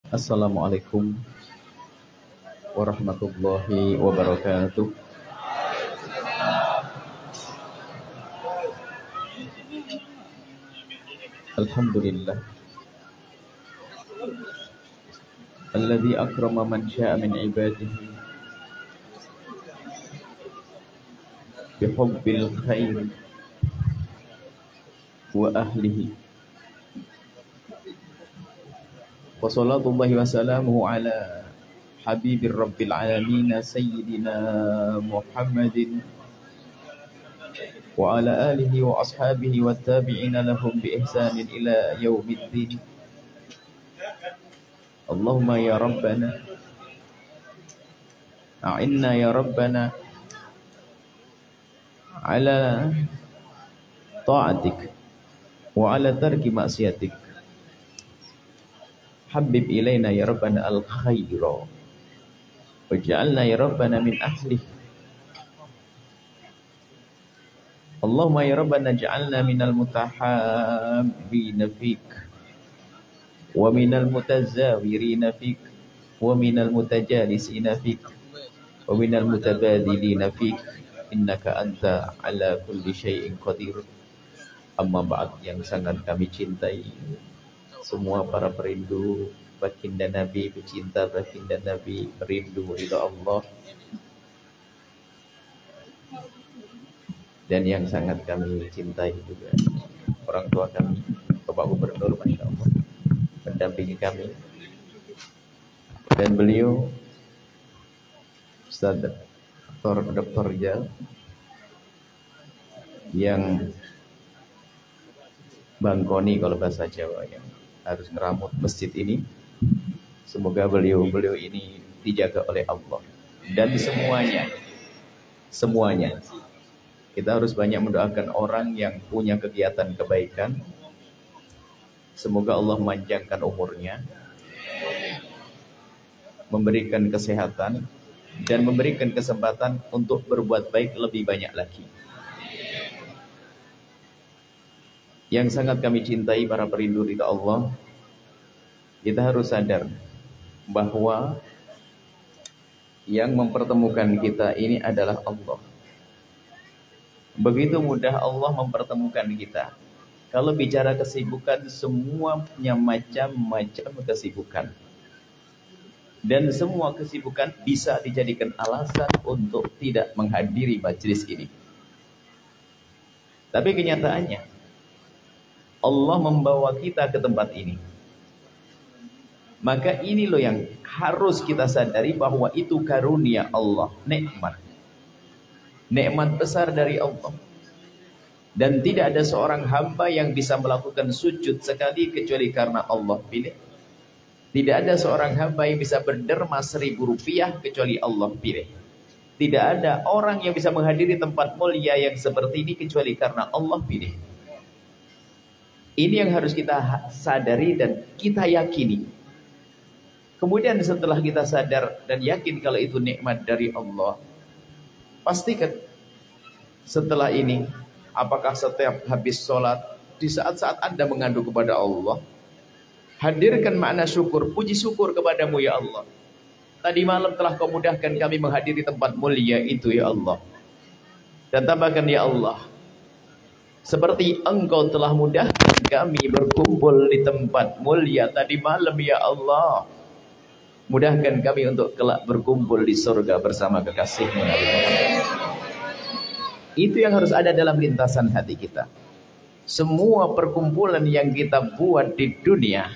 Assalamualaikum warahmatullahi wabarakatuh. Alhamdulillah alladzi akrama man syaa min ibadihi bihubbil khair wa ahlihi. Wa salatullahi wa salamuhu ala habibir rabbil alamin sayyidina Muhammadin wa ala alihi wa ashabihi wa tabi'ina lahum bi ihsanin ila yaumiddin. Allahumma ya rabbana a'inna ya rabbana ala ta'atik wa ala tarki maksiatik. Habib ilaina ya rabbana al-khaira waj'alna ya rabbana min ahlih. Allahumma ya rabbana ja'alna minal mutahabbina fik wa minal mutazawirina fik wa minal mutajalisina fik wa minal mutabadilina fik innaka anta ala kulli syai'in qadir. Amma ba'd, yang sangat kami cintai semua para perindu baginda Nabi, pecinta baginda Nabi, perindu ridha Allah, dan yang sangat kami cintai juga orang tua kami, Bapak Gubernur, Masya Allah, mendampingi kami, dan beliau Ustaz Dr. Rijal yang bangkoni kalau bahasa Jawa, yang harus ngeramut masjid ini. Semoga beliau ini dijaga oleh Allah, dan semuanya kita harus banyak mendoakan orang yang punya kegiatan kebaikan. Semoga Allah memanjangkan umurnya, memberikan kesehatan, dan memberikan kesempatan untuk berbuat baik lebih banyak lagi. Yang sangat kami cintai para perindu ridha Allah, kita harus sadar bahwa yang mempertemukan kita ini adalah Allah. Begitu mudah Allah mempertemukan kita. Kalau bicara kesibukan, semuanya macam-macam kesibukan. Dan semua kesibukan bisa dijadikan alasan untuk tidak menghadiri majelis ini. Tapi kenyataannya, Allah membawa kita ke tempat ini. Maka ini loh yang harus kita sadari, bahwa itu karunia Allah, nikmat. Nikmat besar dari Allah. Dan tidak ada seorang hamba yang bisa melakukan sujud sekali kecuali karena Allah pilih. Tidak ada seorang hamba yang bisa berderma 1.000 rupiah kecuali Allah pilih. Tidak ada orang yang bisa menghadiri tempat mulia yang seperti ini kecuali karena Allah pilih. Ini yang harus kita sadari dan kita yakini. Kemudian setelah kita sadar dan yakin kalau itu nikmat dari Allah, pastikan setelah ini, apakah setiap habis sholat, di saat-saat Anda mengadu kepada Allah, hadirkan makna syukur, puji syukur kepadamu ya Allah. Tadi malam telah kau mudahkan kami menghadiri tempat mulia itu ya Allah. Dan tambahkan ya Allah, seperti engkau telah mudahkan kami berkumpul di tempat mulia tadi malam ya Allah, mudahkan kami untuk kelak berkumpul di surga bersama kekasih-Mu Nabi Muhammad. Itu yang harus ada dalam lintasan hati kita. Semua perkumpulan yang kita buat di dunia,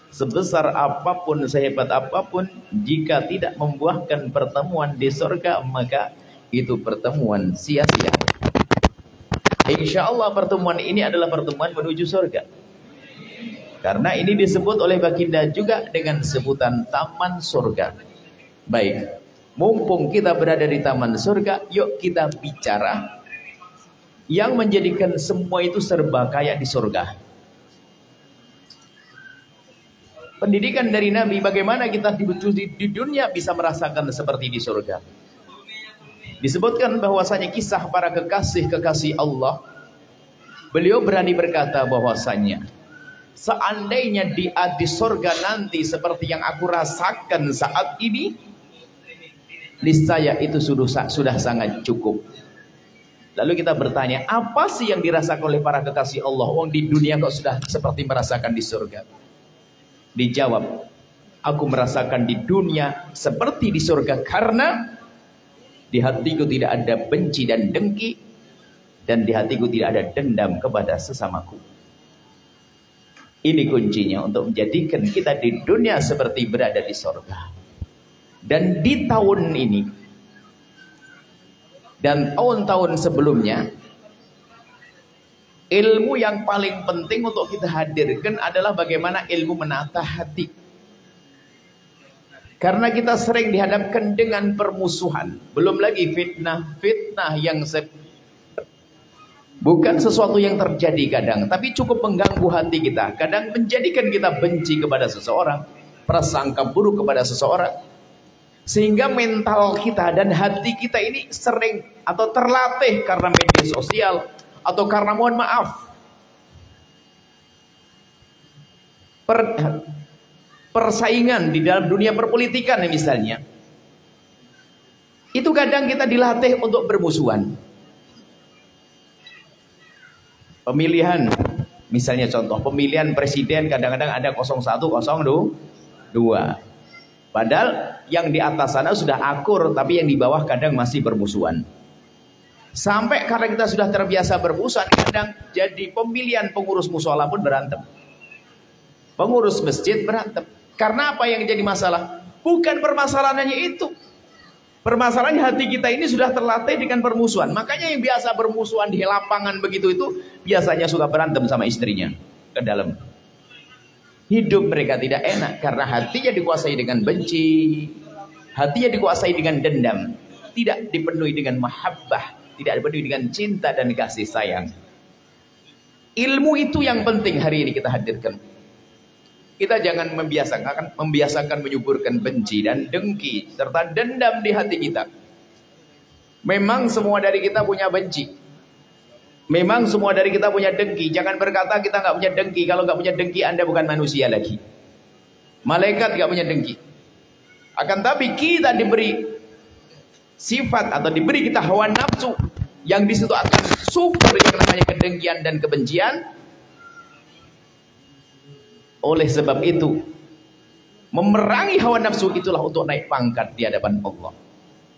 sebesar apapun, sehebat apapun, jika tidak membuahkan pertemuan di surga, maka itu pertemuan sia-sia. Insya Allah pertemuan ini adalah pertemuan menuju surga. Karena ini disebut oleh baginda juga dengan sebutan taman surga. Baik, mumpung kita berada di taman surga, yuk kita bicara yang menjadikan semua itu serba kaya di surga. Pendidikan dari Nabi, bagaimana kita di dunia bisa merasakan seperti di surga. Disebutkan bahwasanya kisah para kekasih-kekasih Allah, beliau berani berkata bahwasanya seandainya di surga nanti seperti yang aku rasakan saat ini, niscaya itu sudah sangat cukup. Lalu kita bertanya, apa sih yang dirasakan oleh para kekasih Allah? Wong di dunia kok sudah seperti merasakan di surga? Dijawab, aku merasakan di dunia seperti di surga karena di hatiku tidak ada benci dan dengki, dan di hatiku tidak ada dendam kepada sesamaku. Ini kuncinya untuk menjadikan kita di dunia seperti berada di surga. Dan di tahun ini dan tahun-tahun sebelumnya, ilmu yang paling penting untuk kita hadirkan adalah bagaimana ilmu menata hati. Karena kita sering dihadapkan dengan permusuhan, belum lagi fitnah yang bukan sesuatu yang terjadi kadang, tapi cukup mengganggu hati kita. Kadang menjadikan kita benci kepada seseorang, prasangka buruk kepada seseorang, sehingga mental kita dan hati kita ini sering atau terlatih karena media sosial, atau karena mohon maaf persaingan di dalam dunia perpolitikan misalnya, itu kadang kita dilatih untuk bermusuhan. Pemilihan, misalnya contoh pemilihan presiden, kadang-kadang ada 01, 02. Padahal yang di atas sana sudah akur, tapi yang di bawah kadang masih bermusuhan. Sampai karena kita sudah terbiasa bermusuhan, kadang jadi pemilihan pengurus mushola pun berantem, pengurus masjid berantem. Karena apa yang jadi masalah? Bukan permasalahannya itu. Permasalahannya hati kita ini sudah terlatih dengan permusuhan. Makanya yang biasa bermusuhan di lapangan begitu itu biasanya suka berantem sama istrinya ke dalam. Hidup mereka tidak enak karena hatinya dikuasai dengan benci, hatinya dikuasai dengan dendam, tidak dipenuhi dengan mahabbah, tidak dipenuhi dengan cinta dan kasih sayang. Ilmu itu yang penting hari ini kita hadirkan. Kita jangan membiasakan menyuburkan benci dan dengki serta dendam di hati kita. Memang semua dari kita punya benci. Memang semua dari kita punya dengki. Jangan berkata kita nggak punya dengki. Kalau nggak punya dengki, Anda bukan manusia lagi. Malaikat nggak punya dengki. Akan tapi kita diberi sifat atau diberi kita hawa nafsu yang disitu akan subur yang namanya kedengkian dan kebencian. Oleh sebab itu, memerangi hawa nafsu itulah untuk naik pangkat di hadapan Allah.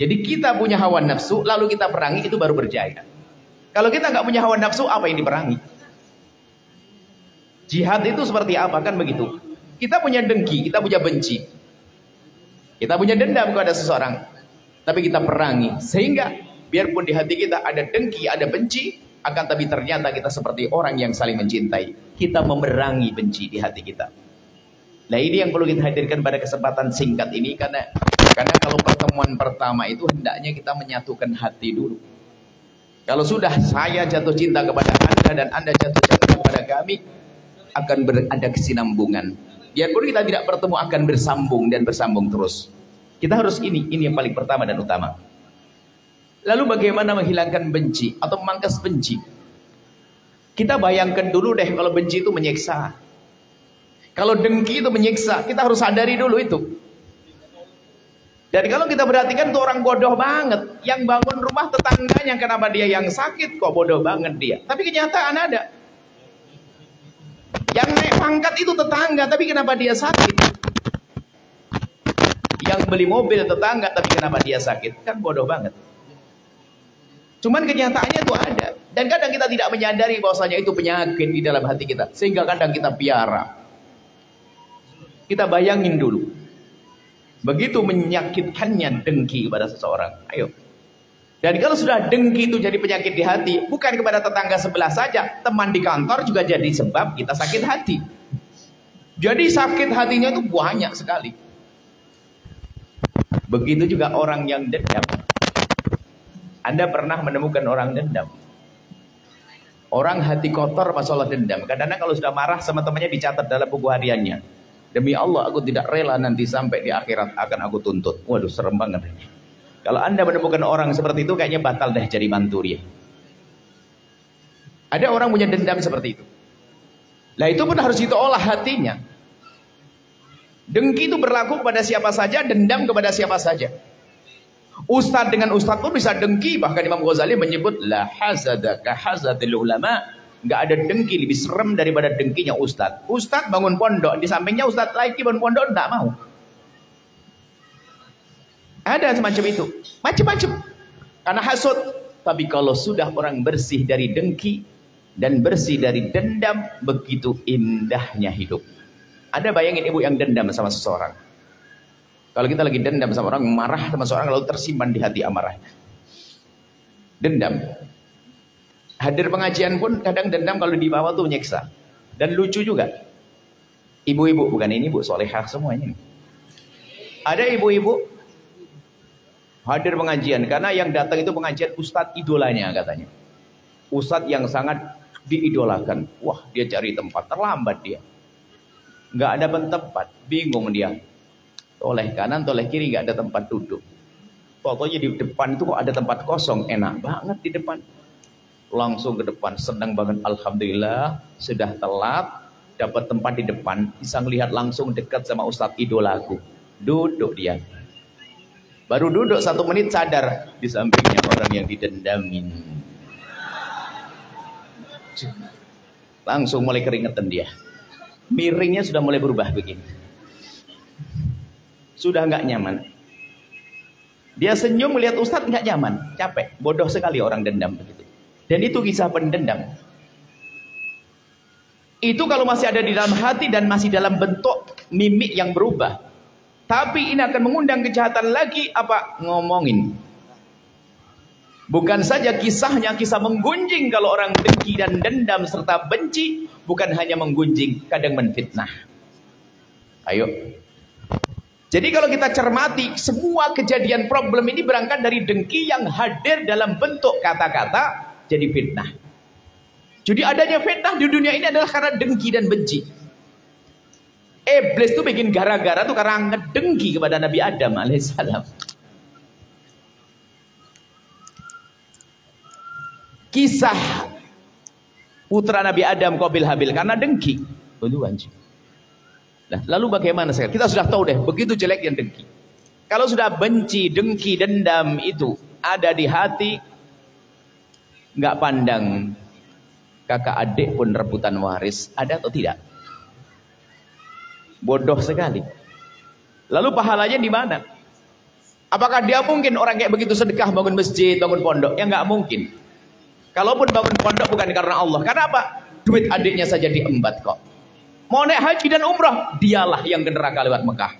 Jadi kita punya hawa nafsu, lalu kita perangi, itu baru berjaya. Kalau kita nggak punya hawa nafsu, apa yang diperangi? Jihad itu seperti apa? Kan begitu. Kita punya dengki, kita punya benci, kita punya dendam kepada seseorang, tapi kita perangi. Sehingga biarpun di hati kita ada dengki, ada benci, akan tapi ternyata kita seperti orang yang saling mencintai. Kita memerangi benci di hati kita. Nah ini yang perlu kita hadirkan pada kesempatan singkat ini. Karena kalau pertemuan pertama itu hendaknya kita menyatukan hati dulu. Kalau sudah saya jatuh cinta kepada Anda dan Anda jatuh cinta kepada kami, akan ada kesinambungan. Biarpun kita tidak bertemu, akan bersambung dan bersambung terus. Kita harus ini yang paling pertama dan utama. Lalu bagaimana menghilangkan benci atau memangkas benci? Kita bayangkan dulu deh kalau benci itu menyiksa. Kalau dengki itu menyiksa, kita harus sadari dulu itu. Dan kalau kita perhatikan tuh orang bodoh banget. Yang bangun rumah tetangganya, kenapa dia yang sakit kok bodoh banget dia. Tapi kenyataan ada. Yang naik pangkat itu tetangga, tapi kenapa dia sakit. Yang beli mobil tetangga, tapi kenapa dia sakit. Kan bodoh banget. Cuman kenyataannya itu ada. Dan kadang kita tidak menyadari bahwasanya itu penyakit di dalam hati kita. Sehingga kadang kita piara. Kita bayangin dulu. Begitu menyakitkannya dengki kepada seseorang. Ayo. Dan kalau sudah dengki itu jadi penyakit di hati, bukan kepada tetangga sebelah saja, teman di kantor juga jadi sebab kita sakit hati. Jadi sakit hatinya itu banyak sekali. Begitu juga orang yang dendam. Anda pernah menemukan orang dendam? Orang hati kotor masalah dendam. Kadang-kadang kalau sudah marah sama temannya dicatat dalam buku hariannya. Demi Allah aku tidak rela nanti sampai di akhirat akan aku tuntut. Waduh serem banget ini. Kalau Anda menemukan orang seperti itu, kayaknya batal deh jadi mantu dia. Ada orang punya dendam seperti itu. Nah itu pun harus diolah hatinya. Dengki itu berlaku kepada siapa saja, dendam kepada siapa saja. Ustadz dengan ustadz pun bisa dengki. Bahkan Imam Ghazali menyebut la hazada ka hazadil ulama. Nggak ada dengki lebih serem daripada dengkinya ustadz. Ustadz bangun pondok, di sampingnya ustadz lagi bangun pondok, nggak mau. Ada semacam itu, macam-macam. Karena hasud. Tapi kalau sudah orang bersih dari dengki dan bersih dari dendam, begitu indahnya hidup. Ada bayangin ibu yang dendam sama seseorang. Kalau kita lagi dendam sama orang, marah sama seseorang, lalu tersimpan di hati amarah. Dendam. Hadir pengajian pun kadang dendam kalau dibawa tuh menyiksa. Dan lucu juga. Ibu-ibu, bukan ini bu, solehah semuanya. Ada ibu-ibu hadir pengajian karena yang datang itu pengajian ustadz idolanya katanya. Ustadz yang sangat diidolakan. Wah, dia cari tempat, terlambat dia. Nggak ada tempat, bingung dia. Toleh kanan, toleh kiri, nggak ada tempat duduk. Pokoknya di depan itu kok ada tempat kosong, enak banget di depan. Langsung ke depan, senang banget. Alhamdulillah, sudah telat, dapat tempat di depan, bisa melihat langsung dekat sama ustadz idolaku. Duduk dia. Baru duduk 1 menit sadar, di sampingnya orang yang didendamin. Langsung mulai keringetan dia. Miringnya sudah mulai berubah begini. Sudah nggak nyaman. Dia senyum melihat ustadz nggak nyaman, capek, bodoh sekali orang dendam begitu. Dan itu kisah pendendam. Itu kalau masih ada di dalam hati dan masih dalam bentuk mimik yang berubah. Tapi ini akan mengundang kejahatan lagi apa? Ngomongin. Bukan saja kisahnya kisah menggunjing kalau orang dengki dan dendam serta benci, bukan hanya menggunjing, kadang menfitnah. Ayo. Jadi kalau kita cermati, semua kejadian problem ini berangkat dari dengki yang hadir dalam bentuk kata-kata jadi fitnah. Jadi adanya fitnah di dunia ini adalah karena dengki dan benci. Iblis itu bikin gara-gara tuh karena ngedengki kepada Nabi Adam alaihissalam. Kisah putra Nabi Adam Qabil Habil karena dengki. Nah, lalu bagaimana sekarang? Kita sudah tahu deh, begitu jelek yang dengki. Kalau sudah benci, dengki, dendam itu ada di hati, nggak pandang kakak adik pun rebutan waris, ada atau tidak? Bodoh sekali. Lalu pahalanya di mana? Apakah dia mungkin orang kayak begitu sedekah bangun masjid, bangun pondok? Ya nggak mungkin. Kalaupun bangun pondok bukan karena Allah. Karena apa? Duit adiknya saja diembat kok. Mau naik haji dan umrah, dialah yang ke neraka lewat Mekah.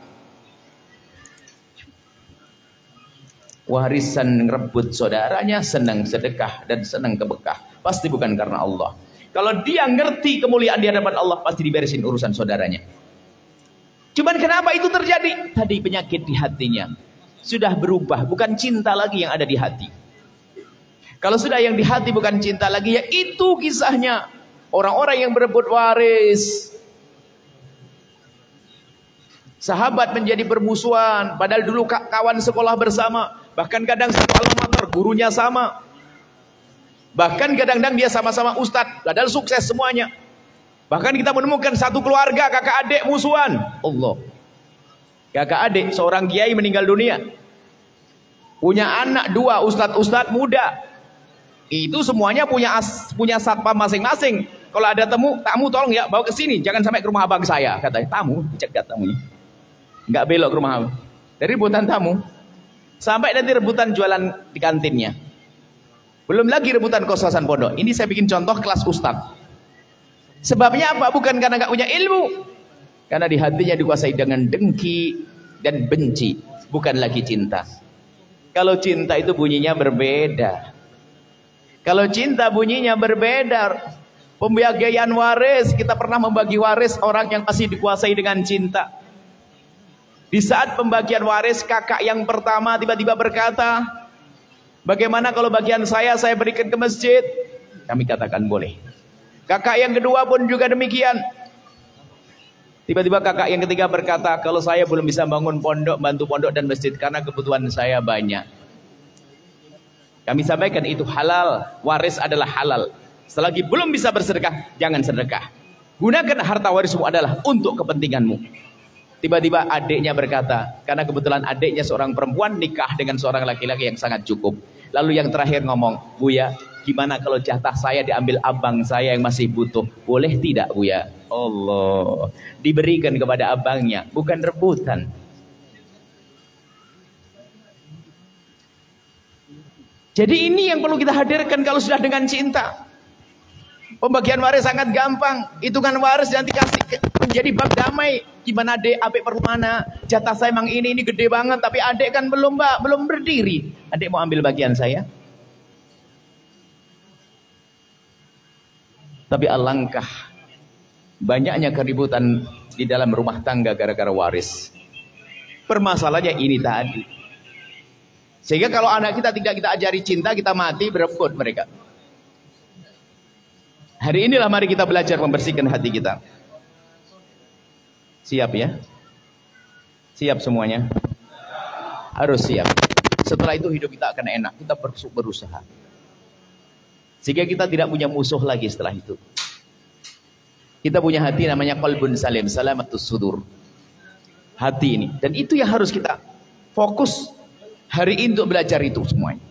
Warisan rebut saudaranya, senang sedekah dan senang kebekah. Pasti bukan karena Allah. Kalau dia ngerti kemuliaan di hadapan Allah, pasti diberesin urusan saudaranya. Cuman kenapa itu terjadi? Tadi penyakit di hatinya sudah berubah, bukan cinta lagi yang ada di hati. Kalau sudah yang di hati bukan cinta lagi, ya itu kisahnya orang-orang yang berebut waris. Sahabat menjadi bermusuhan, padahal dulu kawan sekolah bersama, bahkan kadang satu alma mater, gurunya sama. Bahkan kadang-kadang dia sama-sama ustadz, padahal sukses semuanya. Bahkan kita menemukan satu keluarga kakak adik musuhan. Allah. Kakak adik seorang kiai meninggal dunia. Punya anak 2 ustadz muda. Itu semuanya punya satpam masing-masing. Kalau ada tamu tolong ya bawa ke sini, jangan sampai ke rumah abang saya, katanya. Tamu, cegat tamunya. Enggak belok ke rumah abang. Dari rebutan tamu sampai nanti rebutan jualan di kantinnya. Belum lagi rebutan kos-kosan pondok. Ini saya bikin contoh kelas ustadz. Sebabnya apa? Bukan karena nggak punya ilmu, karena di hatinya dikuasai dengan dengki dan benci, bukan lagi cinta. Kalau cinta itu bunyinya berbeda. Kalau cinta bunyinya berbeda. Pembagian waris, kita pernah membagi waris orang yang masih dikuasai dengan cinta. Di saat pembagian waris, kakak yang pertama tiba-tiba berkata, bagaimana kalau bagian saya berikan ke masjid? Kami katakan boleh. Kakak yang kedua pun juga demikian. Tiba-tiba kakak yang ketiga berkata, kalau saya belum bisa bangun pondok, bantu pondok dan masjid karena kebutuhan saya banyak. Kami sampaikan itu halal, waris adalah halal. Selagi belum bisa bersedekah, jangan sedekah. Gunakan harta warismu adalah untuk kepentinganmu. Tiba-tiba adiknya berkata, karena kebetulan adiknya seorang perempuan nikah dengan seorang laki-laki yang sangat cukup. Lalu yang terakhir ngomong, Buya, gimana kalau jatah saya diambil abang saya yang masih butuh? Boleh tidak, Buya? Allah, diberikan kepada abangnya, bukan rebutan. Jadi ini yang perlu kita hadirkan kalau sudah dengan cinta. Pembagian waris sangat gampang. Hitungan waris nanti kasih menjadi bab damai. Gimana adek, apik perlu mana? Jatah saya emang ini gede banget, tapi adek kan belum, Mbak, belum berdiri. Adek mau ambil bagian saya? Tapi alangkah banyaknya keributan di dalam rumah tangga gara-gara waris. Permasalahannya ini tadi. Sehingga kalau anak kita tidak kita ajari cinta, kita mati berebut mereka. Hari inilah mari kita belajar membersihkan hati kita. Siap ya? Siap semuanya? Harus siap. Setelah itu hidup kita akan enak. Kita berusaha. Sehingga kita tidak punya musuh lagi setelah itu. Kita punya hati namanya qalbun salim, salamatus sudur. Hati ini. Dan itu yang harus kita fokus hari ini untuk belajar itu semuanya.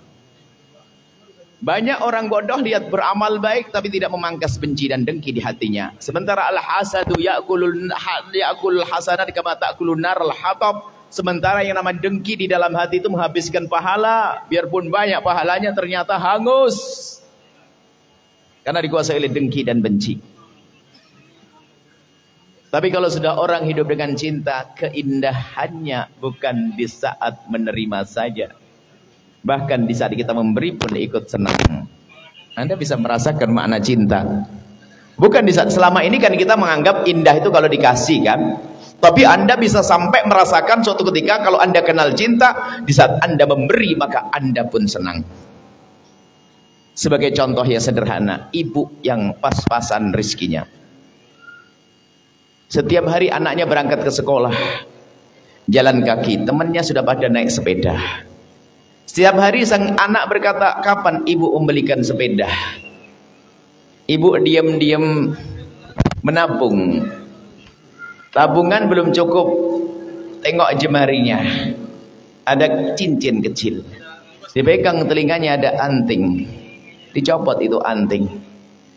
Banyak orang bodoh lihat beramal baik tapi tidak memangkas benci dan dengki di hatinya. Sementara al-hasadu ya'kulul hasanat kama ta'kulun nar al-hatab. Sementara yang nama dengki di dalam hati itu menghabiskan pahala. Biarpun banyak pahalanya ternyata hangus. Karena dikuasai oleh dengki dan benci. Tapi kalau sudah orang hidup dengan cinta, keindahannya bukan di saat menerima saja. Bahkan di saat kita memberi pun ikut senang. Anda bisa merasakan makna cinta. Bukan di saat selama ini kan kita menganggap indah itu kalau dikasih kan. Tapi Anda bisa sampai merasakan suatu ketika kalau Anda kenal cinta, di saat Anda memberi maka Anda pun senang. Sebagai contoh yang sederhana, ibu yang pas-pasan rezekinya. Setiap hari anaknya berangkat ke sekolah, jalan kaki, temannya sudah pada naik sepeda. Setiap hari sang anak berkata, kapan ibu membelikan sepeda? Ibu diam-diam menabung. Tabungan belum cukup. Tengok jemarinya. Ada cincin kecil. Dipegang telinganya ada anting. Dicopot itu anting.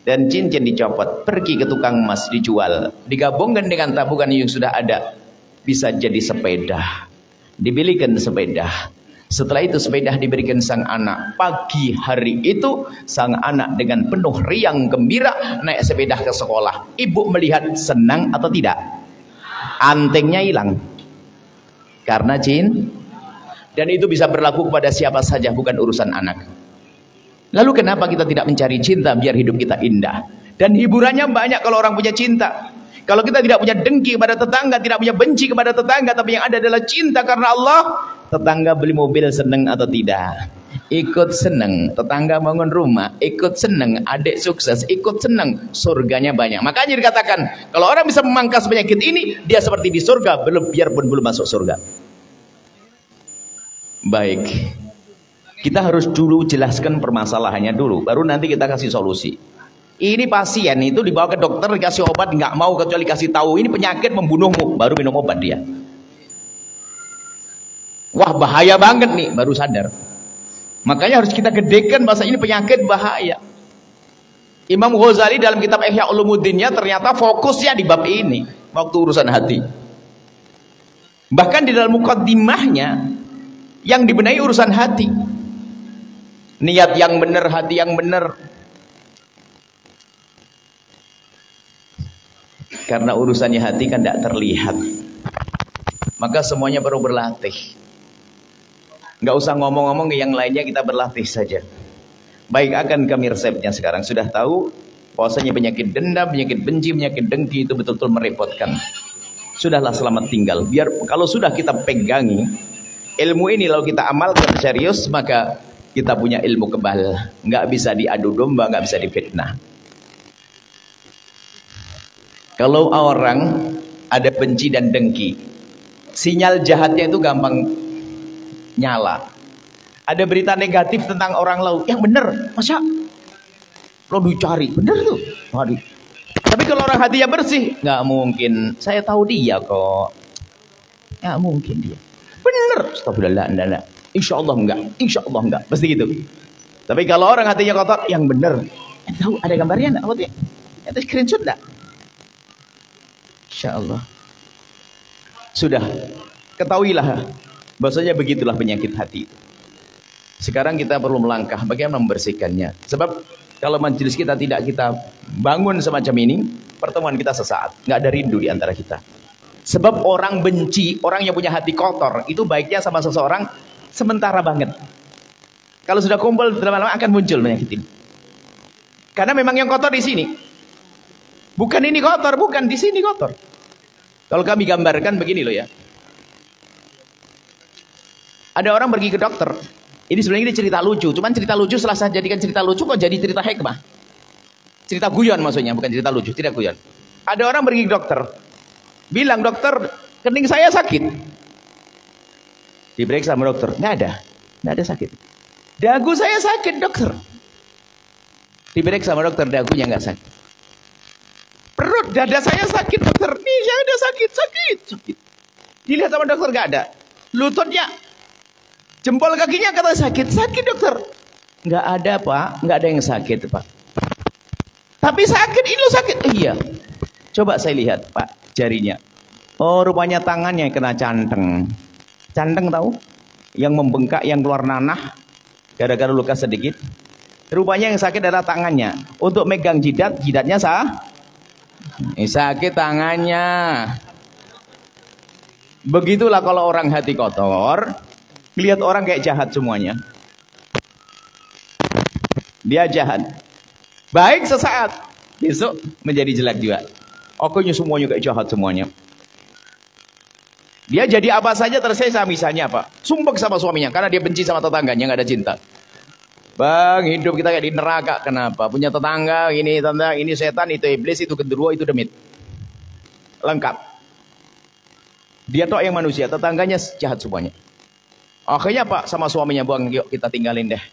Dan cincin dicopot. Pergi ke tukang emas dijual. Digabungkan dengan tabungan yang sudah ada. Bisa jadi sepeda. Dibelikan sepeda. Setelah itu sepeda diberikan sang anak. Pagi hari itu sang anak dengan penuh riang gembira naik sepeda ke sekolah. Ibu melihat senang atau tidak? Antingnya hilang. Karena jin. Dan itu bisa berlaku kepada siapa saja, bukan urusan anak. Lalu kenapa kita tidak mencari cinta biar hidup kita indah? Dan hiburannya banyak kalau orang punya cinta. Kalau kita tidak punya dengki kepada tetangga, tidak punya benci kepada tetangga, tapi yang ada adalah cinta karena Allah. Tetangga beli mobil seneng atau tidak? Ikut seneng. Tetangga bangun rumah, ikut seneng. Adik sukses, ikut seneng. Surganya banyak. Makanya dikatakan, kalau orang bisa memangkas penyakit ini, dia seperti di surga, biarpun belum masuk surga. Baik. Kita harus dulu jelaskan permasalahannya dulu, baru nanti kita kasih solusi. Ini pasien itu dibawa ke dokter, dikasih obat, nggak mau kecuali kasih tahu ini penyakit membunuhmu, baru minum obat dia. Wah bahaya banget nih, baru sadar. Makanya harus kita gedekan bahasa ini penyakit bahaya. Imam Ghazali dalam kitab Ihya Ulumuddinnya ternyata fokusnya di bab ini waktu urusan hati. Bahkan di dalam mukaddimahnya yang dibenahi urusan hati. Niat yang benar, hati yang benar. Karena urusannya hati kan tidak terlihat. Maka semuanya perlu berlatih. Nggak usah ngomong-ngomong yang lainnya, kita berlatih saja. Baik, akan kami resepnya sekarang. Sudah tahu bahwasanya penyakit dendam, penyakit benci, penyakit dengki itu betul-betul merepotkan. Sudahlah, selamat tinggal. Biar kalau sudah kita pegangi ilmu ini lalu kita amalkan serius, maka kita punya ilmu kebal. Nggak bisa diadu domba, nggak bisa difitnah. Kalau orang ada benci dan dengki, sinyal jahatnya itu gampang nyala. Ada berita negatif tentang orang lain, yang benar, masa lo dicari, benar tuh. Waduh. Tapi kalau orang hatinya bersih, nggak mungkin. Saya tahu dia kok. Nggak mungkin dia. Benar. Astagfirullah, enggak. Insya Allah enggak. Insya Allah enggak. Pasti gitu. Tapi kalau orang hatinya kotor, yang benar. Tahu ada gambarnya enggak? Waktu itu screenshot enggak? Insya Allah. Sudah. Ketahuilah. Bahwasanya begitulah penyakit hati. Sekarang kita perlu melangkah bagaimana membersihkannya. Sebab kalau majelis kita tidak kita bangun semacam ini, pertemuan kita sesaat. Nggak ada rindu di antara kita. Sebab orang benci, orang yang punya hati kotor, itu baiknya sama seseorang sementara banget. Kalau sudah kumpul, lama-lama akan muncul penyakit ini. Karena memang yang kotor di sini. Bukan ini kotor, bukan di sini kotor. Kalau kami gambarkan begini loh ya. Ada orang pergi ke dokter. Ini sebenarnya ini cerita lucu, cuman cerita lucu setelah saya jadikan cerita lucu kok jadi cerita hikmah. Cerita guyon maksudnya, bukan cerita lucu, cerita guyon. Ada orang pergi ke dokter, bilang, dokter, kening saya sakit. Diperiksa sama dokter, nggak ada sakit. Dagu saya sakit, dokter. Diperiksa sama dokter, dagunya nggak sakit. Perut, dada saya sakit, dokter. Nih, saya ada sakit. Dilihat sama dokter, nggak ada. Lututnya, jempol kakinya kata sakit dokter. Nggak ada pak, nggak ada yang sakit pak. Tapi sakit, ini lo sakit. Iya. Coba saya lihat pak, jarinya. Oh rupanya tangannya yang kena canteng. Canteng tahu? Yang membengkak, yang keluar nanah. Gara-gara luka sedikit. Rupanya yang sakit adalah tangannya. Untuk megang jidatnya sakit tangannya. Begitulah kalau orang hati kotor. Lihat orang kayak jahat semuanya. Dia jahat. Baik sesaat. Besok menjadi jelek juga. Okonya semuanya kayak jahat semuanya. Dia jadi apa saja tersisa, misalnya apa? Sumpah sama suaminya. Karena dia benci sama tetangganya, nggak ada cinta. Bang, hidup kita kayak di neraka. Kenapa? Punya tetangga, ini setan, itu iblis, itu genderuwo, itu demit. Lengkap. Dia tok yang manusia, tetangganya jahat semuanya. Akhirnya pak sama suaminya, bang yuk kita tinggalin deh.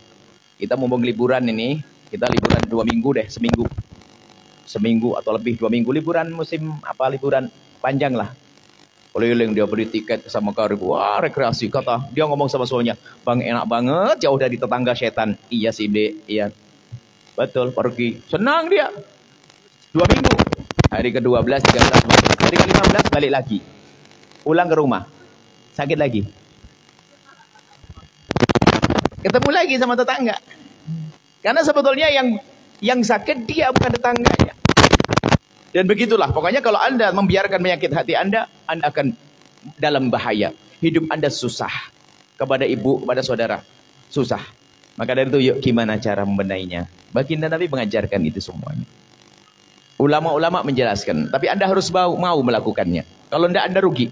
Kita mau liburan ini. Kita liburan 2 minggu deh, seminggu atau lebih 2 minggu. Liburan musim apa, liburan panjang lah. Keliling dia beli tiket sama Karibu. Wah rekreasi kata. Dia ngomong sama suaminya. Bang enak banget jauh dari tetangga setan. Iya sih dek, iya. Betul pergi. Senang dia. 2 minggu. Hari ke-12, 13, hari ke-15 balik lagi. Pulang ke rumah. Sakit lagi. Ketemu lagi sama tetangga. Karena sebetulnya yang sakit dia, bukan tetangganya. Dan begitulah. Pokoknya kalau Anda membiarkan penyakit hati Anda akan dalam bahaya. Hidup Anda susah. Kepada ibu, kepada saudara. Susah. Maka dari itu yuk gimana cara membenahinya. Baginda Nabi mengajarkan itu semuanya. Ulama-ulama menjelaskan. Tapi Anda harus mau melakukannya. Kalau tidak Anda rugi.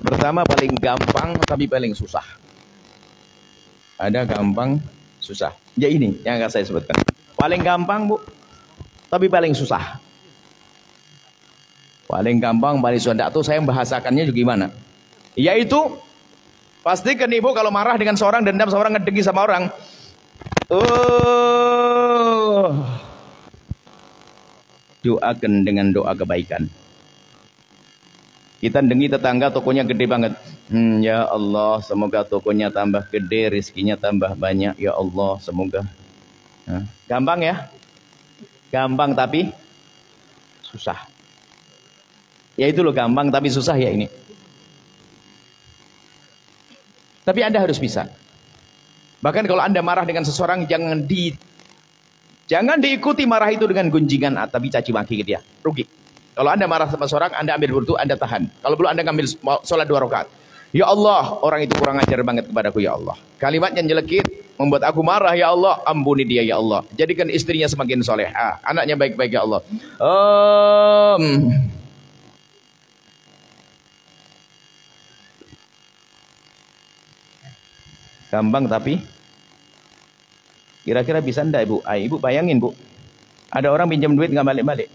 Pertama paling gampang tapi paling susah. Ada gampang, susah. Ya ini yang akan saya sebutkan. Paling gampang bu, tapi paling susah. Paling gampang, paling susah. Tuh saya membahasakannya juga gimana. Yaitu, pastikan ibu kalau marah dengan seorang, dendam seorang, ngedengki sama orang. Doakan dengan doa kebaikan. Kita dengi tetangga tokonya gede banget. Ya Allah, semoga tokonya tambah gede, rezekinya tambah banyak. Ya Allah, semoga. Gampang ya? Gampang tapi susah. Ya itu loh, gampang tapi susah ya ini. Tapi Anda harus bisa. Bahkan kalau Anda marah dengan seseorang, jangan diikuti marah itu dengan gunjingan tapi caci maki ke dia. Rugi. Kalau Anda marah sama seorang, Anda ambil wudhu, Anda tahan. Kalau belum Anda ngambil sholat 2 rakaat. Ya Allah, orang itu kurang ajar banget kepadaku ya Allah. Kalimatnya nyelekit, membuat aku marah ya Allah. Ampuni dia ya Allah. Jadikan istrinya semakin solehah, anaknya baik-baik ya Allah. Gampang tapi kira-kira bisa enggak ibu? Ibu bayangin bu, ada orang pinjam duit nggak balik-balik.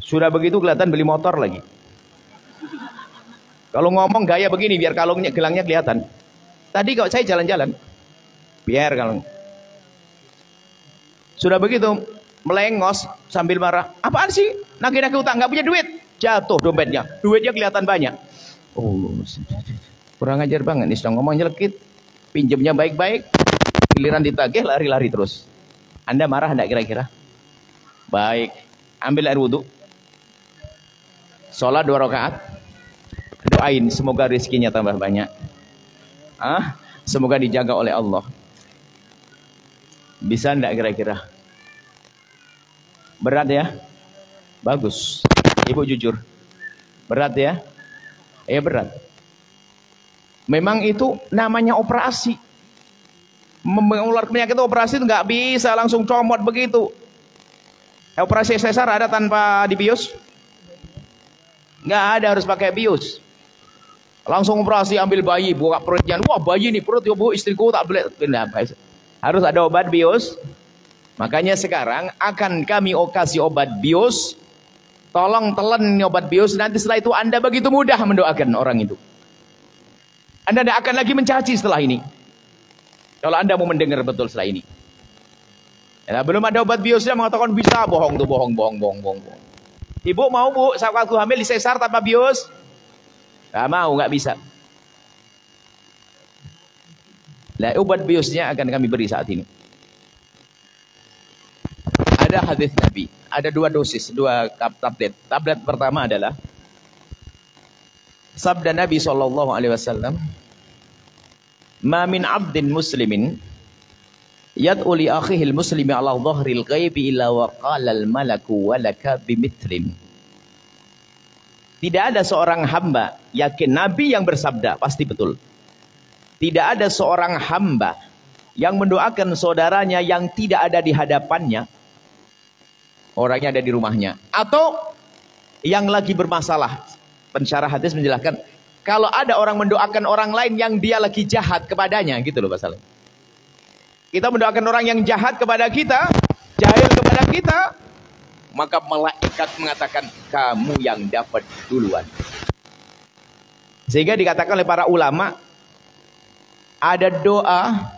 Sudah begitu kelihatan beli motor lagi. Kalau ngomong gaya begini biar kalungnya gelangnya kelihatan. Tadi kalau saya jalan-jalan, biar kalung. Sudah begitu melengos sambil marah. Apaan sih? Nagih-nagih utang, nggak punya duit. Jatuh dompetnya. Duitnya kelihatan banyak. Oh, kurang ajar banget nih, sedang ngomong nyelekit. Pinjamnya baik-baik. Giliran ditagih lari-lari terus. Anda marah enggak kira-kira? Baik. Ambil air wudhu. Sholat 2 rakaat. Doain semoga rezekinya tambah banyak. Semoga dijaga oleh Allah. Bisa enggak kira-kira? Berat ya? Bagus. Ibu jujur. Berat ya? Berat. Memang itu namanya operasi. Mengeluarkan penyakit itu operasi itu nggak bisa langsung comot begitu. Operasi sesar ada tanpa dibius? Nggak ada, harus pakai bius. Langsung operasi ambil bayi, buka perutnya. Wah, bayi nih perut ya bu, istriku tak boleh pindah. Harus ada obat bius. Makanya sekarang akan kami kasih obat bius. Tolong telan obat bius. Nanti setelah itu Anda begitu mudah mendoakan orang itu. Anda tidak akan lagi mencaci setelah ini. Kalau Anda mau mendengar betul setelah ini. Ya, belum ada obat biusnya mengatakan bisa, bohong tuh, bohong. Ibu mau bu, saat aku hamil di sesar tanpa bius? Gak mau, gak bisa. Nah, obat biusnya akan kami beri saat ini. Ada hadis Nabi, ada 2 dosis, 2 tablet. Tablet pertama adalah sabda Nabi SAW, "Ma min 'abdin muslimin yad'u li akhihil muslimi 'ala dhahril ghaibi illa wa qala al malaku wa laka bimithlin." Tidak ada seorang hamba, yakin Nabi yang bersabda, pasti betul. Tidak ada seorang hamba yang mendoakan saudaranya yang tidak ada di hadapannya, orangnya ada di rumahnya, atau yang lagi bermasalah. Pensyarah hadis menjelaskan, kalau ada orang mendoakan orang lain yang dia lagi jahat kepadanya, gitu loh masalahnya. Kita mendoakan orang yang jahat kepada kita, jahil kepada kita, maka malaikat mengatakan kamu yang dapat duluan. Sehingga dikatakan oleh para ulama, ada doa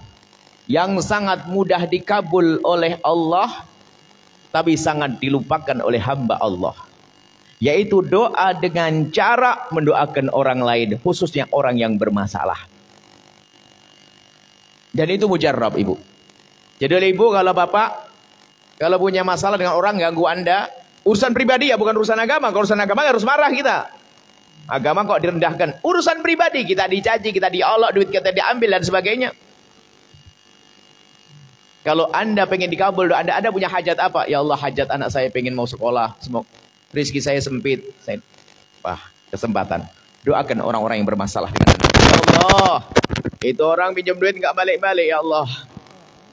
yang sangat mudah dikabul oleh Allah, tapi sangat dilupakan oleh hamba Allah. Yaitu doa dengan cara mendoakan orang lain, khususnya orang yang bermasalah. Dan itu mujarrab ibu. Jadi oleh ibu, kalau bapak kalau punya masalah dengan orang ganggu Anda, urusan pribadi ya, bukan urusan agama. Kalau urusan agama harus marah kita. Agama kok direndahkan. Urusan pribadi, kita dicaci, kita diolok, duit kita diambil dan sebagainya. Kalau Anda pengen dikabul doa Anda punya hajat apa? Ya Allah, hajat anak saya pengen mau sekolah, semoga rezeki saya sempit. Kesempatan. Doakan orang-orang yang bermasalah dengan Anda. Ya Allah, itu orang pinjam duit nggak balik-balik ya Allah.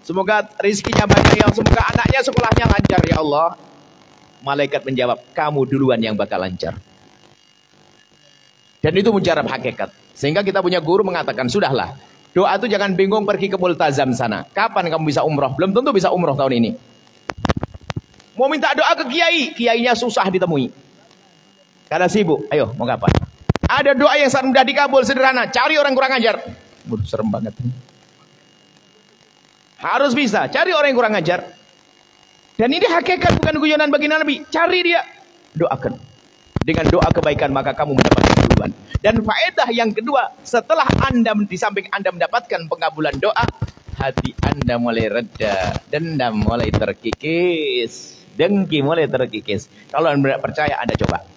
Semoga rezekinya banyak ya, semoga anaknya sekolahnya lancar ya Allah. Malaikat menjawab, kamu duluan yang bakal lancar. Dan itu mujarab hakikat. Sehingga kita punya guru mengatakan, sudahlah, doa itu jangan bingung pergi ke Multazam sana. Kapan kamu bisa umroh? Belum tentu bisa umroh tahun ini. Mau minta doa ke kiai, kiainya susah ditemui. Karena sibuk. Ayo, mau kapan? Ada doa yang sangat mudah dikabul, sederhana. Cari orang kurang ajar. Waduh, serem banget. Harus bisa, cari orang yang kurang ajar. Dan ini hakikat, bukan guyonan bagi Nabi. Cari dia, doakan. Dengan doa kebaikan maka kamu mendapatkan duluan. Dan faedah yang kedua, setelah Anda di samping Anda mendapatkan pengabulan doa, hati Anda mulai reda, dendam mulai terkikis, dengki mulai terkikis. Kalau Anda percaya, Anda coba.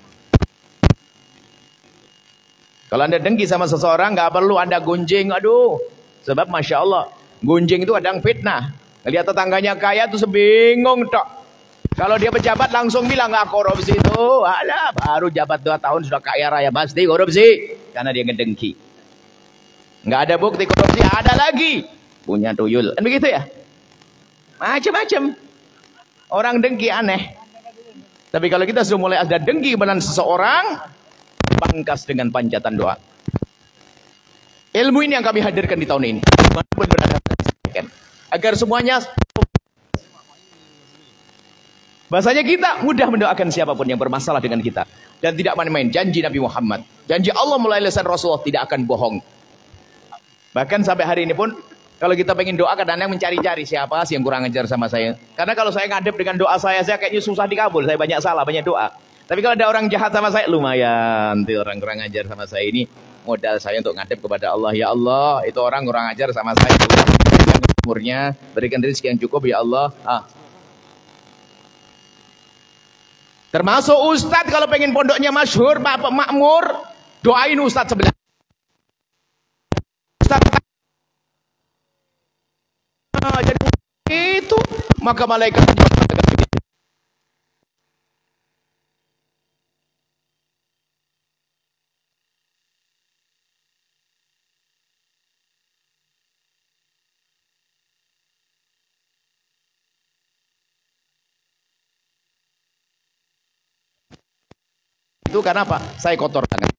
Kalau Anda dengki sama seseorang, nggak perlu Anda gunjing, aduh. Sebab Masya Allah, gunjing itu kadang fitnah. Lihat tetangganya kaya tuh sebingung tok. Kalau dia pejabat langsung bilang nggak korupsi itu. Alah, baru jabat 2 tahun sudah kaya raya, pasti korupsi. Karena dia ngedengki. Nggak ada bukti korupsi, ada lagi. Punya tuyul. Kan begitu ya? Macam-macam. Orang dengki aneh. Tapi kalau kita sudah mulai ada dengki kepada seseorang, pangkas dengan panjatan doa. Ilmu ini yang kami hadirkan di tahun ini. Agar semuanya Bahasanya kita mudah mendoakan siapapun yang bermasalah dengan kita. Dan tidak main-main. Janji Nabi Muhammad. Janji Allah mulai lisan Rasulullah tidak akan bohong. Bahkan sampai hari ini pun, kalau kita pengen doa kadang-kadang mencari-cari siapa sih yang kurang ajar sama saya. Karena kalau saya ngadep dengan doa saya kayaknya susah dikabul. Saya banyak salah, banyak doa. Tapi kalau ada orang jahat sama saya, lumayan. Nanti orang kurang ajar sama saya ini, modal saya untuk ngadep kepada Allah. Ya Allah, itu orang kurang ajar sama saya. Umurnya, berikan rezeki yang cukup ya Allah. Termasuk ustadz kalau pengen pondoknya masyhur, Pak makmur, doain ustadz sebelah. Ustadz jadi itu, maka malaikat itu karena apa? Saya kotor tangan.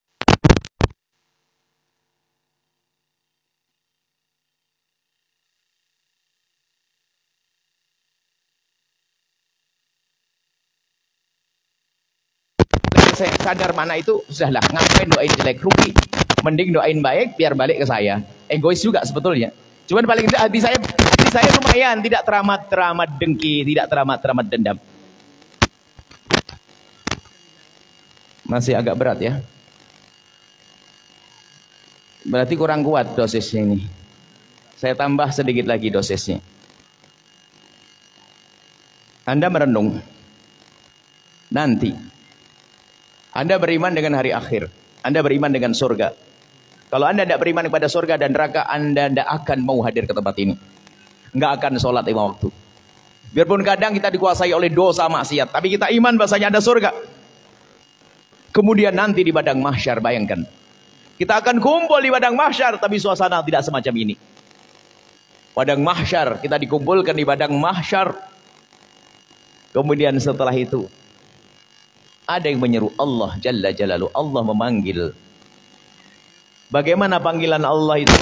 Saya sadar mana itu, sudahlah, ngapain doain jelek, rugi. Mending doain baik biar balik ke saya. Egois juga sebetulnya. Cuman paling tidak hati saya lumayan, tidak teramat dengki, tidak teramat dendam. Masih agak berat ya. Berarti kurang kuat dosisnya ini. Saya tambah sedikit lagi dosisnya. Anda merenung. Nanti Anda beriman dengan hari akhir. Anda beriman dengan surga. Kalau Anda tidak beriman kepada surga dan neraka, Anda tidak akan mau hadir ke tempat ini. Nggak akan sholat 5 waktu. Biarpun kadang kita dikuasai oleh dosa maksiat, tapi kita iman bahasanya ada surga. Kemudian nanti di padang mahsyar, bayangkan. Kita akan kumpul di padang mahsyar, tapi suasana tidak semacam ini. Padang mahsyar, kita dikumpulkan di padang mahsyar. Kemudian setelah itu, ada yang menyeru Allah Jalla Jalaluhu. Allah memanggil. Bagaimana panggilan Allah itu?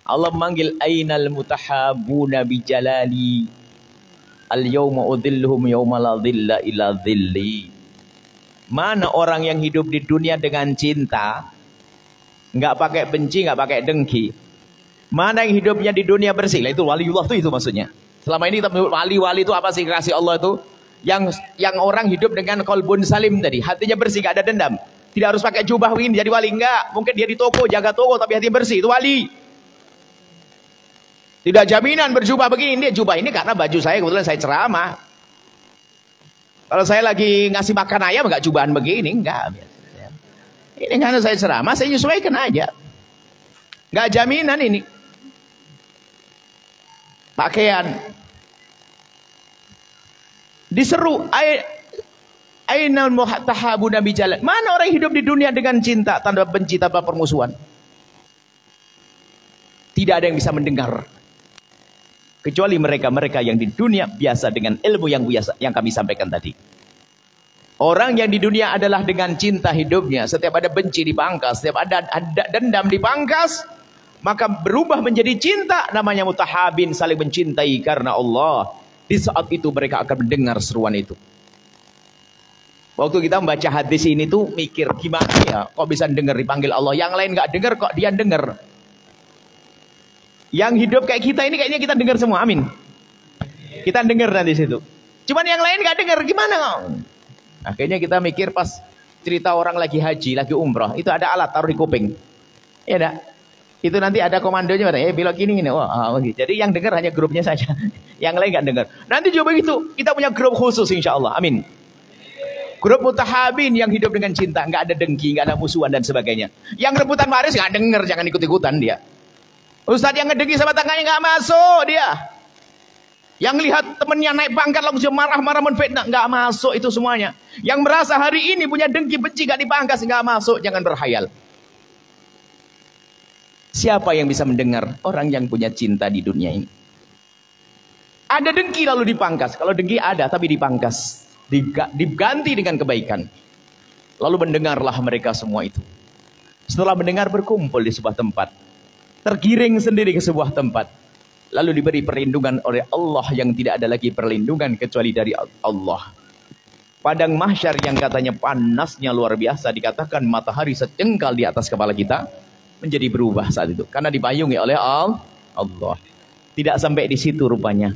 Allah memanggil, Ainal mutahabuna bijalali, al-yawma udhilluhum yawma la dhilla illa dhilli. Mana orang yang hidup di dunia dengan cinta, nggak pakai benci, nggak pakai dengki. Mana yang hidupnya di dunia bersih? Itu waliullah itu maksudnya. Selama ini kita wali-wali itu apa sih kasih Allah itu? Yang orang hidup dengan qalbun salim tadi, hatinya bersih, gak ada dendam. Tidak harus pakai jubah begini jadi wali, enggak. Mungkin dia di toko, jaga toko tapi hatinya bersih, itu wali. Tidak jaminan berjubah begini, dia jubah ini karena baju saya kebetulan saya ceramah. Kalau saya lagi ngasih makan ayam enggak jubahan begini, enggak. Ini karena saya ceramah, saya nyesuaikan aja. Enggak jaminan ini. Pakaian diseru, ainal muhtahabuna bijalal. Mana orang hidup di dunia dengan cinta, tanpa benci, tanpa permusuhan? Tidak ada yang bisa mendengar kecuali mereka-mereka yang di dunia biasa dengan ilmu yang biasa yang kami sampaikan tadi. Orang yang di dunia adalah dengan cinta hidupnya, setiap ada benci dipangkas, setiap ada dendam dipangkas, maka berubah menjadi cinta, namanya mutahabin, saling mencintai karena Allah. Di saat itu mereka akan mendengar seruan itu. Waktu kita membaca hadis ini tuh mikir, gimana ya kok bisa dengar dipanggil Allah, yang lain nggak dengar kok dia dengar. Yang hidup kayak kita ini kayaknya kita dengar semua, amin. Kita dengar nanti situ. Cuman yang lain nggak dengar, gimana kok? Akhirnya kita mikir pas cerita orang lagi haji, lagi umrah, itu ada alat taruh di kuping. Ya enggak? Itu nanti ada komandonya, belok gini. Jadi yang dengar hanya grupnya saja. Yang lain nggak dengar. Nanti juga begitu. Kita punya grup khusus insya Allah. Amin. Grup mutahabin yang hidup dengan cinta. Nggak ada dengki, nggak ada musuhan dan sebagainya. Yang rebutan waris nggak dengar, jangan ikut-ikutan dia. Ustadz yang ngedengki sama tangannya nggak masuk dia. Yang lihat temennya naik pangkat langsung marah-marah menfitnah, nggak masuk itu semuanya. Yang merasa hari ini punya dengki benci nggak dipangkas, nggak masuk, jangan berhayal. Siapa yang bisa mendengar? Orang yang punya cinta di dunia ini. Ada dengki lalu dipangkas. Kalau dengki ada tapi dipangkas, diganti dengan kebaikan. Lalu mendengarlah mereka semua itu. Setelah mendengar berkumpul di sebuah tempat, tergiring sendiri ke sebuah tempat. lalu diberi perlindungan oleh Allah yang tidak ada lagi perlindungan kecuali dari Allah. Padang mahsyar yang katanya panasnya luar biasa, dikatakan matahari secengkal di atas kepala kita, menjadi berubah saat itu karena dipayungi oleh Allah. Tidak sampai di situ rupanya.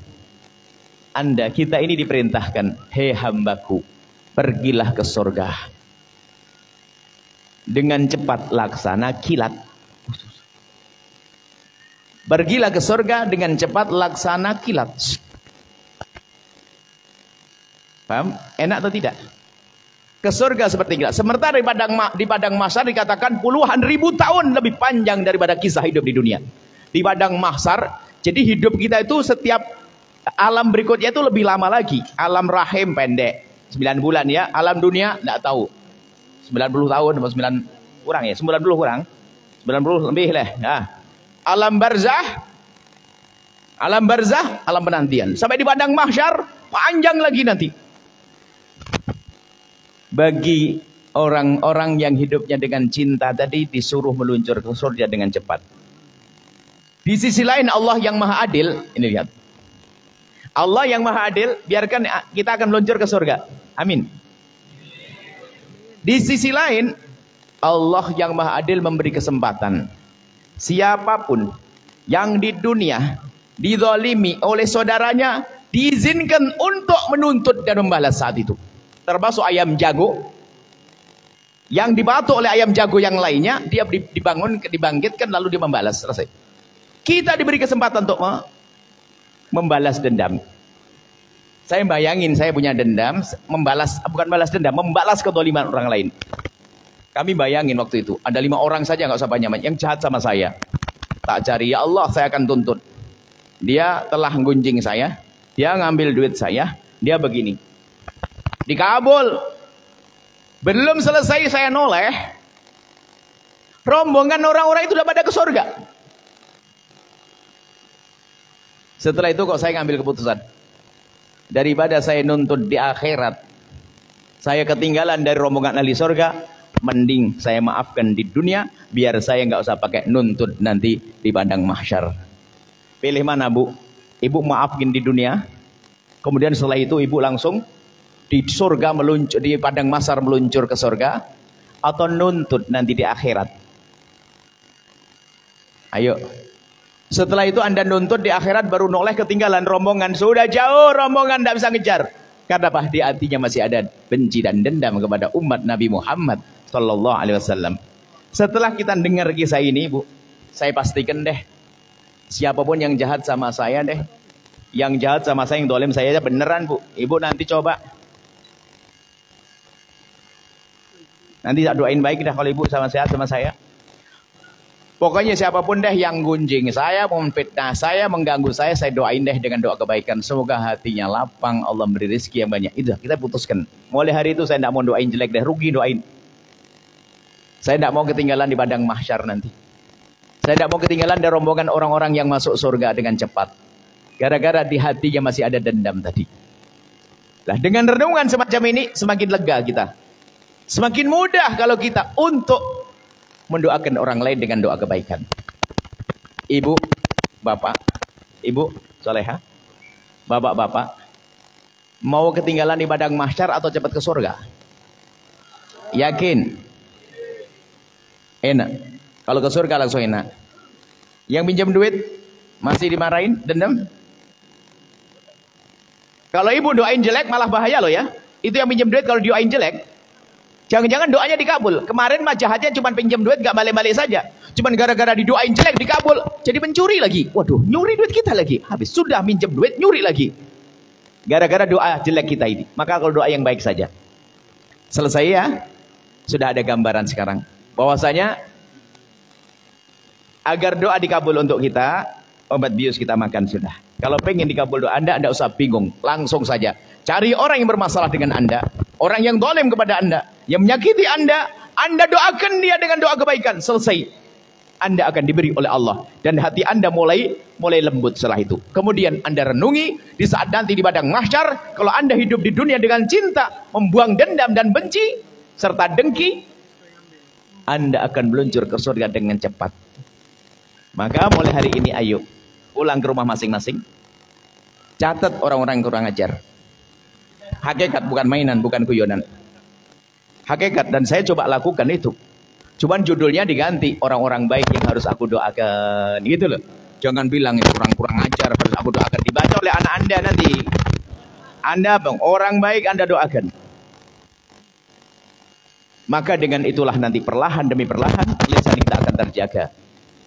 Kita ini diperintahkan, hei hambaku, pergilah ke surga dengan cepat laksana kilat. Pergilah ke surga dengan cepat laksana kilat. Paham? Enak atau tidak? Ke surga seperti kilat. Sementara di padang mahsyar dikatakan puluhan ribu tahun lebih panjang daripada kisah hidup di dunia. Di padang mahsyar, jadi hidup kita itu setiap alam berikutnya itu lebih lama lagi. Alam rahim pendek, 9 bulan ya. Alam dunia tidak tahu. 90 tahun atau 9 kurang ya? 90 kurang. 90 lebih lah. Nah. Alam barzah, alam penantian. Sampai di padang mahsyar panjang lagi nanti. Bagi orang-orang yang hidupnya dengan cinta tadi disuruh meluncur ke surga dengan cepat. Di sisi lain Allah yang maha adil, ini lihat. Allah yang maha adil, biarkan kita akan meluncur ke surga. Amin. Di sisi lain Allah yang maha adil memberi kesempatan. Siapapun yang di dunia dizalimi oleh saudaranya diizinkan untuk menuntut dan membalas saat itu. Termasuk ayam jago yang dibatuk oleh ayam jago yang lainnya, dia dibangkitkan lalu dia membalas, selesai. Kita diberi kesempatan untuk membalas dendam. Saya bayangin saya punya dendam, membalas kezaliman orang lain. Kami bayangin waktu itu ada 5 orang saja, nggak usah banyak yang jahat sama saya. Tak cari, ya Allah saya akan tuntut. Dia telah gunjing saya, dia ngambil duit saya, dia begini. Dikabul. Belum selesai saya noleh, rombongan orang-orang itu udah pada ke surga. Setelah itu kok saya ngambil keputusan, daripada saya nuntut di akhirat, saya ketinggalan dari rombongan ahli surga, mending saya maafkan di dunia, biar saya nggak usah pakai nuntut nanti di padang mahsyar. Pilih mana, Bu? Ibu maafin di dunia, kemudian setelah itu ibu langsung di surga meluncur, di padang mahsyar meluncur ke surga, atau nuntut nanti di akhirat? Ayo. Setelah itu Anda nuntut di akhirat, baru noleh ketinggalan rombongan, sudah jauh rombongan, tidak bisa ngejar. Karena apa? Di hatinya masih ada benci dan dendam kepada umat Nabi Muhammad Sallallahu Alaihi Wasallam. Setelah kita dengar kisah ini, Bu, saya pastikan deh, siapapun yang jahat sama saya deh, yang jahat sama saya, yang dolim saya aja beneran, Bu. Ibu nanti coba, nanti tak doain baik dah kalau ibu sama sehat sama saya. Pokoknya siapapun deh yang gunjing saya, memfitnah saya, mengganggu saya doain deh dengan doa kebaikan. Semoga hatinya lapang, Allah beri rezeki yang banyak. Itu kita putuskan. Mulai hari itu saya tidak mau doain jelek deh, rugi doain. Saya tidak mau ketinggalan di padang mahsyar nanti. Saya tidak mau ketinggalan dari rombongan orang-orang yang masuk surga dengan cepat. Gara-gara di hatinya masih ada dendam tadi. Lah dengan renungan semacam ini semakin lega kita. Semakin mudah kalau kita untuk mendoakan orang lain dengan doa kebaikan. Ibu, bapak, ibu soleha, bapak-bapak, mau ketinggalan di padang mahsyar atau cepat ke surga? Yakin? Enak. Kalau ke surga langsung enak. Yang pinjam duit masih dimarahin, dendam? Kalau ibu doain jelek malah bahaya loh ya. Itu yang pinjam duit kalau doain jelek, jangan-jangan doanya dikabul. Kemarin mah jahatnya cuma pinjam duit gak balik-balik saja. Cuman gara-gara didoain jelek dikabul, jadi pencuri lagi. Waduh, nyuri duit kita lagi. Habis sudah minjem duit, nyuri lagi. Gara-gara doa jelek kita ini. Maka kalau doa yang baik saja. Selesai ya. Sudah ada gambaran sekarang. Bahwasanya agar doa dikabul untuk kita, obat bius kita makan sudah. Kalau pengen dikabul doa Anda usah bingung. Langsung saja. Cari orang yang bermasalah dengan Anda. Orang yang zalim kepada Anda, yang menyakiti Anda doakan dia dengan doa kebaikan. Selesai. Anda akan diberi oleh Allah. Dan hati Anda mulai lembut setelah itu. Kemudian Anda renungi, di saat nanti di padang mahsyar, kalau Anda hidup di dunia dengan cinta, membuang dendam dan benci, serta dengki, Anda akan meluncur ke surga dengan cepat. Maka mulai hari ini ayo, Pulang ke rumah masing-masing. Catat orang-orang yang kurang ajar. Hakikat, bukan mainan, bukan guyonan. Hakikat, dan saya coba lakukan itu. Cuman judulnya diganti, orang-orang baik yang harus aku doakan, gitu loh. Jangan bilang itu kurang ajar, harus aku doakan. Dibaca oleh anak Anda nanti. Anda bang, orang baik Anda doakan. Maka dengan itulah nanti perlahan demi perlahan lisan kita akan terjaga.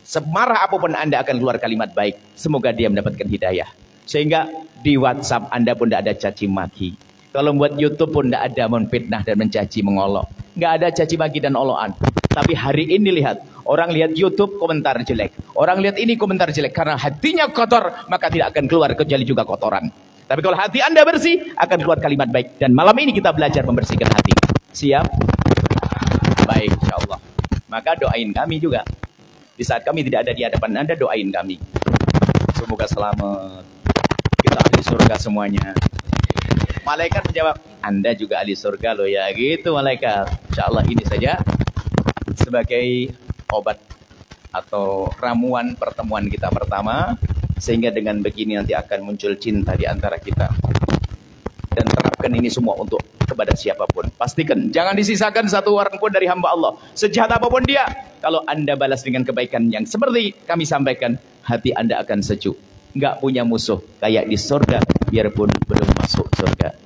Semarah apapun Anda akan keluar kalimat baik. Semoga dia mendapatkan hidayah. Sehingga di WhatsApp Anda pun tidak ada caci maki. Kalau buat YouTube pun tidak ada menfitnah dan mencaci mengolok. Nggak ada caci maki dan olokan. Tapi hari ini lihat, orang lihat YouTube komentar jelek. Orang lihat ini komentar jelek. Karena hatinya kotor, maka tidak akan keluar kecuali juga kotoran. Tapi kalau hati Anda bersih, akan keluar kalimat baik. Dan malam ini kita belajar membersihkan hati. Siap? Baik, insya Allah. Maka doain kami juga. Di saat kami tidak ada di hadapan Anda, doain kami. Semoga selamat. Kita ahli surga semuanya. Malaikat menjawab, Anda juga ahli surga loh ya. Gitu malaikat. Insya Allah ini saja sebagai obat atau ramuan pertemuan kita pertama. Sehingga dengan begini nanti akan muncul cinta di antara kita. Dan terapkan ini semua untuk kepada siapapun. Pastikan, jangan disisakan satu orang pun dari hamba Allah. Sejahat apapun dia. Kalau Anda balas dengan kebaikan yang seperti kami sampaikan, hati Anda akan sejuk. Nggak punya musuh. Kayak di surga, biarpun belum masuk surga.